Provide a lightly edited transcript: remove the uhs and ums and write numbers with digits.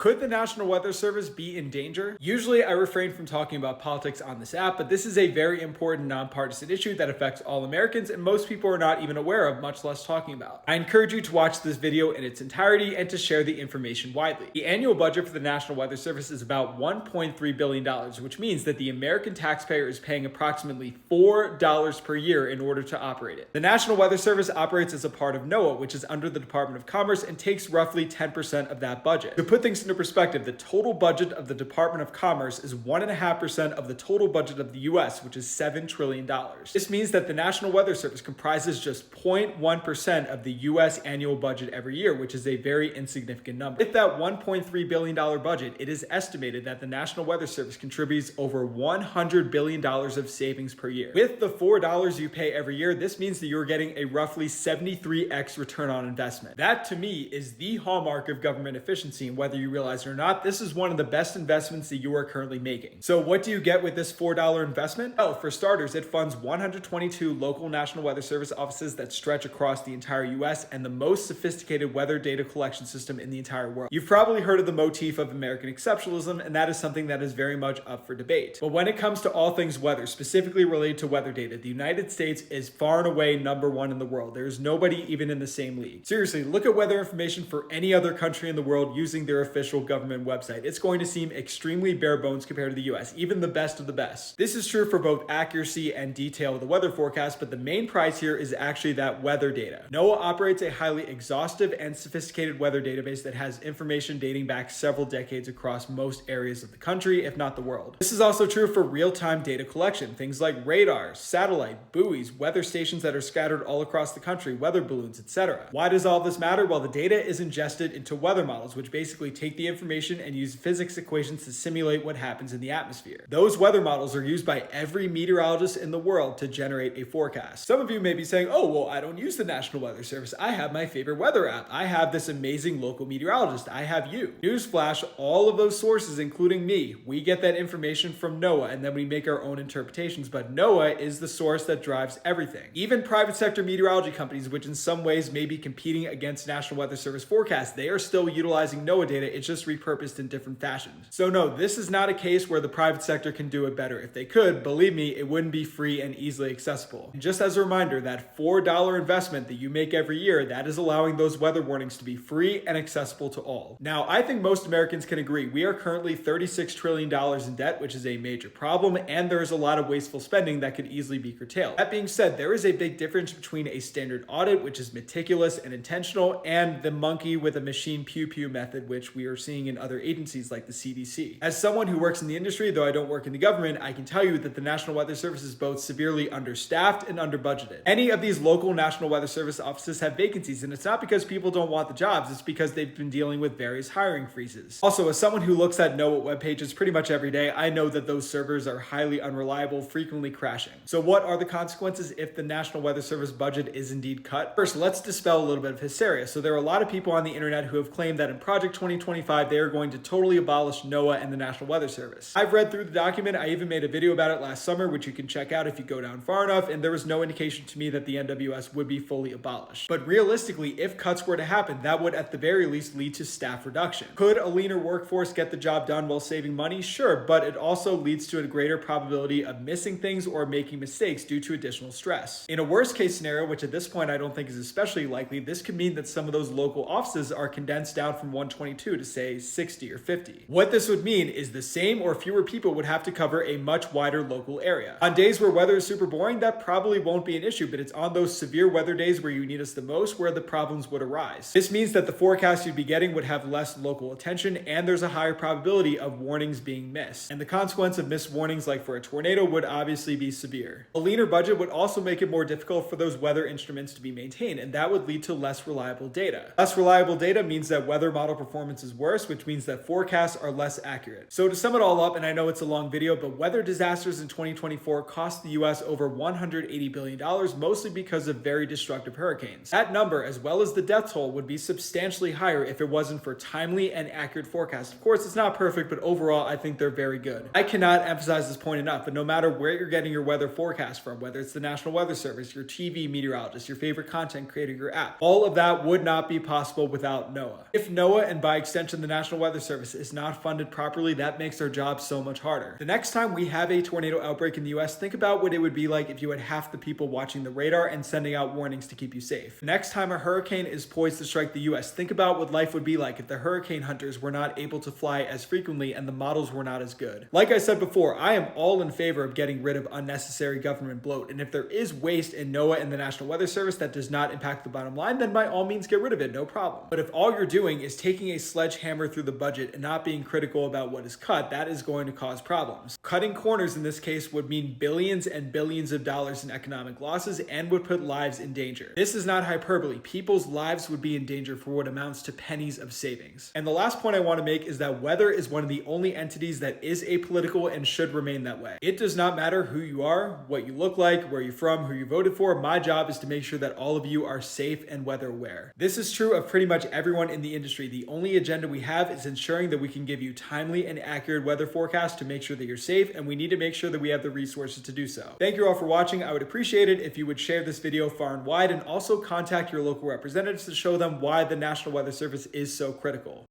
Could the National Weather Service be in danger? Usually I refrain from talking about politics on this app, but this is a very important nonpartisan issue that affects all Americans and most people are not even aware of, much less talking about. I encourage you to watch this video in its entirety and to share the information widely. The annual budget for the National Weather Service is about $1.3 billion, which means that the American taxpayer is paying approximately $4 per year in order to operate it. The National Weather Service operates as a part of NOAA, which is under the Department of Commerce and takes roughly 10% of that budget. To put things into perspective, the total budget of the Department of Commerce is 1.5% of the total budget of the US, which is $7 trillion. This means that the National Weather Service comprises just 0.1% of the US annual budget every year, which is a very insignificant number. With that $1.3 billion budget, it is estimated that the National Weather Service contributes over $100 billion of savings per year. With the $4 you pay every year, this means that you're getting a roughly 73x return on investment. That to me is the hallmark of government efficiency, and whether you realize it or not, this is one of the best investments that you are currently making. So what do you get with this $4 investment? Oh, for starters, it funds 122 local National Weather Service offices that stretch across the entire US and the most sophisticated weather data collection system in the entire world. You've probably heard of the motif of American exceptionalism, and that is something that is very much up for debate. But when it comes to all things weather, specifically related to weather data, the United States is far and away #1 in the world. There's nobody even in the same league. Seriously, look at weather information for any other country in the world using their official government website. It's going to seem extremely bare bones compared to the US, even the best of the best. This is true for both accuracy and detail of the weather forecast, but the main prize here is actually that weather data. NOAA operates a highly exhaustive and sophisticated weather database that has information dating back several decades across most areas of the country, if not the world. This is also true for real-time data collection, things like radars, satellite, buoys, weather stations that are scattered all across the country, weather balloons, etc. Why does all this matter? Well, the data is ingested into weather models, which basically take the information and use physics equations to simulate what happens in the atmosphere. Those weather models are used by every meteorologist in the world to generate a forecast. Some of you may be saying, oh, well, I don't use the National Weather Service. I have my favorite weather app. I have this amazing local meteorologist. I have you. Newsflash, all of those sources, including me, we get that information from NOAA and then we make our own interpretations, but NOAA is the source that drives everything. Even private sector meteorology companies, which in some ways may be competing against National Weather Service forecasts, they are still utilizing NOAA data. It's just repurposed in different fashions. So no, this is not a case where the private sector can do it better. If they could, believe me, it wouldn't be free and easily accessible. And just as a reminder, that $4 investment that you make every year, that is allowing those weather warnings to be free and accessible to all. Now, I think most Americans can agree we are currently $36 trillion in debt, which is a major problem, and there is a lot of wasteful spending that could easily be curtailed. That being said, there is a big difference between a standard audit, which is meticulous and intentional, and the monkey with a machine pew-pew method, which we are seeing in other agencies like the CDC. As someone who works in the industry, though I don't work in the government, I can tell you that the National Weather Service is both severely understaffed and under-budgeted. Any of these local National Weather Service offices have vacancies, and it's not because people don't want the jobs, it's because they've been dealing with various hiring freezes. Also, as someone who looks at NOAA web pages pretty much every day, I know that those servers are highly unreliable, frequently crashing. So what are the consequences if the National Weather Service budget is indeed cut? First, let's dispel a little bit of hysteria. So there are a lot of people on the internet who have claimed that in Project 2025, they are going to totally abolish NOAA and the National Weather Service. I've read through the document. I even made a video about it last summer, which you can check out if you go down far enough, and there was no indication to me that the NWS would be fully abolished. But realistically, if cuts were to happen, that would at the very least lead to staff reduction. Could a leaner workforce get the job done while saving money? Sure, but it also leads to a greater probability of missing things or making mistakes due to additional stress. In a worst case scenario, which at this point I don't think is especially likely, this could mean that some of those local offices are condensed down from 122 to say 60 or 50. What this would mean is the same or fewer people would have to cover a much wider local area. On days where weather is super boring, that probably won't be an issue, but it's on those severe weather days where you need us the most where the problems would arise. This means that the forecast you'd be getting would have less local attention, and there's a higher probability of warnings being missed. And the consequence of missed warnings, like for a tornado, would obviously be severe. A leaner budget would also make it more difficult for those weather instruments to be maintained, and that would lead to less reliable data. Less reliable data means that weather model performance is worse, which means that forecasts are less accurate. So to sum it all up, and I know it's a long video, but weather disasters in 2024 cost the US over $180 billion, mostly because of very destructive hurricanes. That number, as well as the death toll, would be substantially higher if it wasn't for timely and accurate forecasts. Of course, it's not perfect, but overall, I think they're very good. I cannot emphasize this point enough, but no matter where you're getting your weather forecast from, whether it's the National Weather Service, your TV meteorologist, your favorite content creator, your app, all of that would not be possible without NOAA. If NOAA, and by extension mentioned, the National Weather Service is not funded properly. That makes their job so much harder. The next time we have a tornado outbreak in the US, think about what it would be like if you had half the people watching the radar and sending out warnings to keep you safe. Next time a hurricane is poised to strike the US, think about what life would be like if the hurricane hunters were not able to fly as frequently and the models were not as good. Like I said before, I am all in favor of getting rid of unnecessary government bloat, and if there is waste in NOAA and the National Weather Service that does not impact the bottom line, then by all means get rid of it, no problem. But if all you're doing is taking a sledgehammer through the budget and not being critical about what is cut, that is going to cause problems. Cutting corners in this case would mean billions and billions of dollars in economic losses and would put lives in danger. This is not hyperbole. People's lives would be in danger for what amounts to pennies of savings. And the last point I want to make is that weather is one of the only entities that is apolitical and should remain that way. It does not matter who you are, what you look like, where you're from, who you voted for. My job is to make sure that all of you are safe and weather aware. This is true of pretty much everyone in the industry. The only agenda we have is ensuring that we can give you timely and accurate weather forecasts to make sure that you're safe, and we need to make sure that we have the resources to do so. Thank you all for watching. I would appreciate it if you would share this video far and wide, and also contact your local representatives to show them why the National Weather Service is so critical.